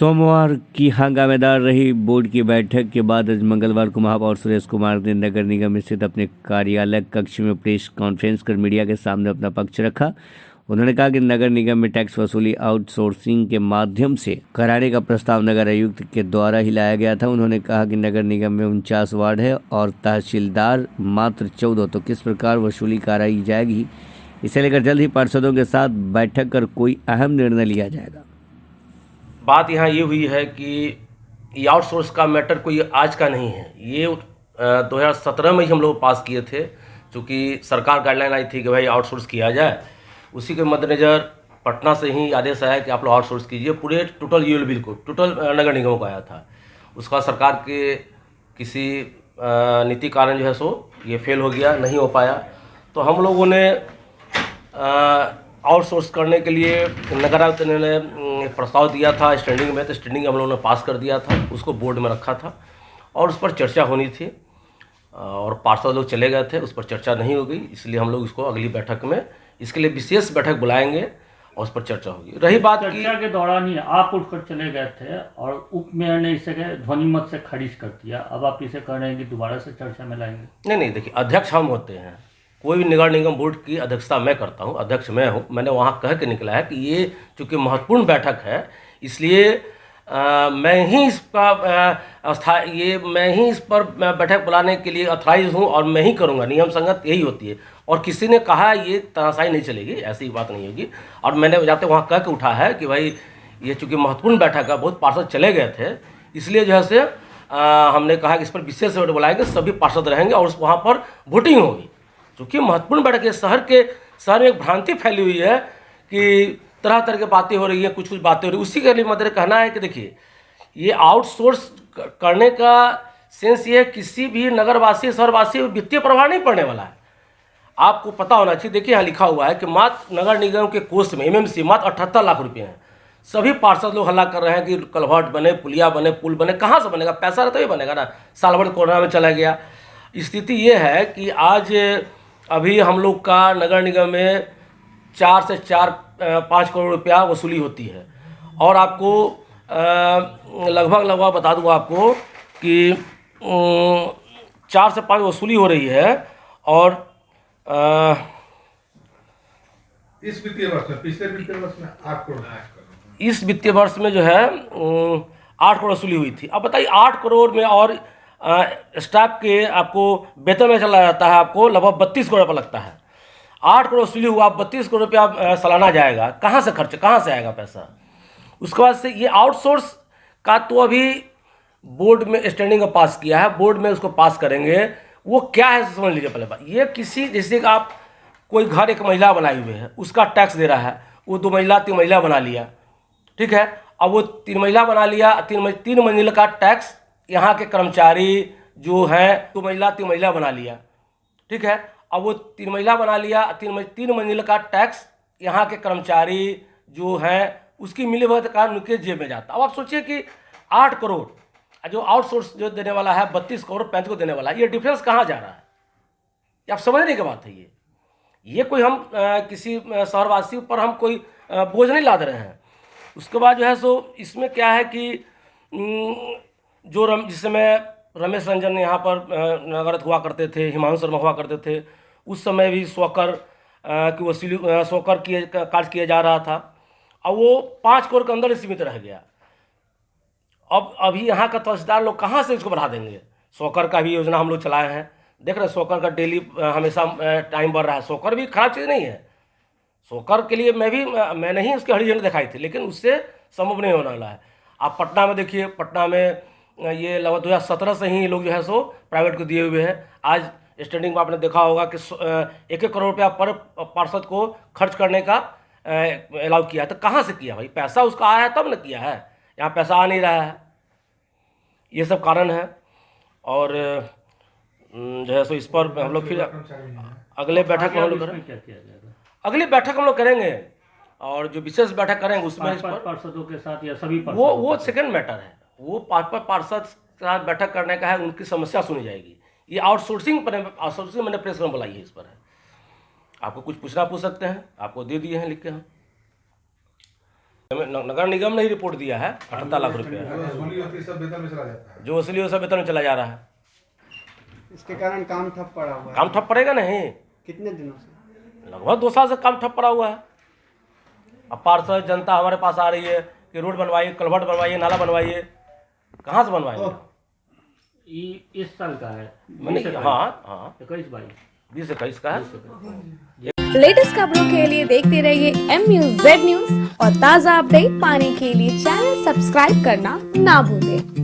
सोमवार की हंगामेदार रही बोर्ड की बैठक के बाद आज मंगलवार को महापौर सुरेश कुमार ने नगर निगम स्थित अपने कार्यालय कक्ष में प्रेस कॉन्फ्रेंस कर मीडिया के सामने अपना पक्ष रखा। उन्होंने कहा कि नगर निगम में टैक्स वसूली आउटसोर्सिंग के माध्यम से कराने का प्रस्ताव नगर आयुक्त के द्वारा ही लाया गया था। उन्होंने कहा कि नगर निगम में 49 वार्ड है और तहसीलदार मात्र 14, तो किस प्रकार वसूली कराई जाएगी, इसे लेकर जल्द ही पार्षदों के साथ बैठक कर कोई अहम निर्णय लिया जाएगा। बात यहाँ ये हुई है कि ये आउटसोर्स का मैटर कोई आज का नहीं है। ये 2017 में ही हम लोग पास किए थे, क्योंकि सरकार गाइडलाइन आई थी कि भाई आउटसोर्स किया जाए। उसी के मद्देनज़र पटना से ही आदेश आया कि आप लोग आउटसोर्स कीजिए। पूरे टोटल यूएल बिल को टोटल नगर निगमों को आया था। उसका सरकार के किसी नीति कारण जो है सो ये फेल हो गया, नहीं हो पाया। तो हम लोगों ने आउटसोर्स करने के लिए नगर आयुक्त ने प्रस्ताव दिया था स्टैंडिंग में, तो स्टैंडिंग हम लोगों ने पास कर दिया था, उसको बोर्ड में रखा था और उस पर चर्चा होनी थी और पार्षद लोग चले गए थे, उस पर चर्चा नहीं हो गई। इसलिए हम लोग इसको अगली बैठक में इसके लिए विशेष बैठक बुलाएंगे और उस पर चर्चा होगी। रही बात की चर्चा के दौरान ही आप उठकर चले गए थे और उप मेयर ने इसे ध्वनिमत से खारिज कर दिया। अब आप इसे कह रहे हैं कि दोबारा से चर्चा में लाएंगे? नहीं, देखिए, अध्यक्ष हम होते हैं। कोई भी नगर निगम बोर्ड की अध्यक्षता मैं करता हूं, अध्यक्ष मैं हूं। मैंने वहां कह के निकला है कि ये चूँकि महत्वपूर्ण बैठक है, इसलिए मैं ही इस पर बैठक बुलाने के लिए अथराइज हूं और मैं ही करूंगा। नियम संगत यही होती है। और किसी ने कहा ये तनाशाही नहीं चलेगी, ऐसी बात नहीं होगी। और मैंने जाते वहाँ कह के उठा है कि भाई ये चूँकि महत्वपूर्ण बैठक है, बहुत पार्षद चले गए थे, इसलिए जो है से हमने कहा कि इस पर विशेष बैठक बुलाएंगे, सभी पार्षद रहेंगे और वहाँ पर वोटिंग होगी। चूँकि महत्वपूर्ण बैठक है, शहर में एक भ्रांति फैली हुई है कि तरह तरह की बातें हो रही हैं, कुछ बातें हो रही है। उसी के लिए मतलब कहना है कि देखिए, ये आउटसोर्स करने का सेंस ये है, किसी भी नगरवासी शहरवासी वित्तीय प्रभाव नहीं पड़ने वाला है। आपको पता होना चाहिए। देखिए, यहाँ लिखा हुआ है कि मात्र नगर निगम के कोष में एमएमसी मात्र 78 लाख रुपये हैं। सभी पार्षद लोग हल्ला कर रहे हैं कि कलवर्ट बने, पुलिया बने, पुल बने। कहाँ से बनेगा? पैसा रहता ही बनेगा ना। साल भर कोरोना में चला गया। स्थिति ये है कि आज अभी हम लोग का नगर निगम में 4 से 5 करोड़ रुपया वसूली होती है। और आपको लगभग बता दूँ आपको कि 4 से 5 वसूली हो रही है। और इस वित्तीय वर्ष में, पिछले वित्तीय वर्ष में 8 करोड़, इस वित्तीय वर्ष में जो है 8 करोड़ वसूली हुई थी। अब बताइए, 8 करोड़ में और स्टाफ के आपको वेतन में चला जाता है, आपको लगभग 32 करोड़ रुपया लगता है। 8 करोड़ वसूली हुआ, 32 करोड़ रुपया सालाना जाएगा। कहाँ से खर्च, कहाँ से आएगा पैसा? उसके बाद से ये आउटसोर्स का तो अभी बोर्ड में स्टैंडिंग का पास किया है, बोर्ड में उसको पास करेंगे। वो क्या है समझ लीजिए पहले बात। ये किसी, जैसे कि आप कोई घर एक महिला बनाई हुई है, उसका टैक्स दे रहा है, वो 2 मंजिला 3 मंजिला बना लिया, ठीक है। अब वो 3 मंजिला बना लिया, 3 मंजिल का टैक्स यहाँ के कर्मचारी जो हैं 2 मंजिला 3 मंजिला बना लिया, ठीक है। अब वो 3 मंजिला बना लिया, 3 मंजिल का टैक्स यहाँ के कर्मचारी जो हैं उसकी मिली भगत का उनके जेब में जाता। अब आप सोचिए कि 8 करोड़ जो आउटसोर्स जो देने वाला है, 32 करोड़ 35 को देने वाला है, ये डिफरेंस कहाँ जा रहा है? ये आप समझने की बात है। ये कोई हम किसी शहरवासी पर हम कोई बोझ नहीं लाद रहे हैं। उसके बाद जो है सो इसमें क्या है कि जो जिस समय रमेश रंजन यहाँ पर नगर हुआ करते थे, हिमांशु शर्मा हुआ करते थे, उस समय भी स्वकर की वसूली स्वकर कार्य किया जा रहा था। अब वो 5 करोड़ के अंदर ही सीमित रह गया। अब अभी यहाँ का तहसीलदार लोग कहाँ से इसको बढ़ा देंगे? स्वकर का भी योजना हम लोग चलाए हैं, देख रहे हैं। स्वकर का डेली हमेशा टाइम बढ़ रहा है। स्वकर भी खराब चीज़ नहीं है। स्वकर के लिए मैंने ही उसकी हरी झंडी दिखाई थी, लेकिन उससे संभव नहीं होने वाला है। आप पटना में देखिए, पटना में ये लगभग 2017 से ही लोग जो है सो प्राइवेट को दिए हुए हैं। आज स्टैंडिंग में आपने देखा होगा कि 1-1 करोड़ रुपया पर पार्षद को खर्च करने का अलाउ किया। तो कहाँ से किया भाई? पैसा उसका आया है तब न किया है। यहाँ पैसा आ नहीं रहा है। ये सब कारण है। और जो है सो इस पर हम लोग फिर अगले बैठक में हम लोग करेंगे। अगली बैठक हम लोग करेंगे और जो विशेष बैठक करेंगे उसमें इस पर पार्षदों के साथ या सभी वो सेकंड मैटर है। वो 5 पार्षद के साथ बैठक करने का है, उनकी समस्या सुनी जाएगी। ये आउटसोर्सिंग मैंने प्रेस में बुलाई है। इस पर है, आपको कुछ पूछना पूछ सकते हैं, आपको दे दिए हैं लिख के हम। नगर निगम ने ही रिपोर्ट दिया है 78 लाख रुपया जो वसूली होती है सब वेतन में चला जाता है। जो वसूली हो सब वेतन में चला जा रहा है। इसके कारण काम ठप पड़ा हुआ है। काम ठप पड़ेगा नहीं, कितने दिनों से? लगभग 2 साल से काम ठप पड़ा हुआ है। अब पार्षद जनता हमारे पास आ रही है कि रोड बनवाइए, कलवर्ट बनवाइए, नाला बनवाइए, कहाँ से बनवाएंगे? ये इस साल का है, हाँ 21-22 20-21 का है। लेटेस्ट खबरों के लिए देखते रहिए MUZ न्यूज और ताज़ा अपडेट पाने के लिए चैनल सब्सक्राइब करना ना भूलें।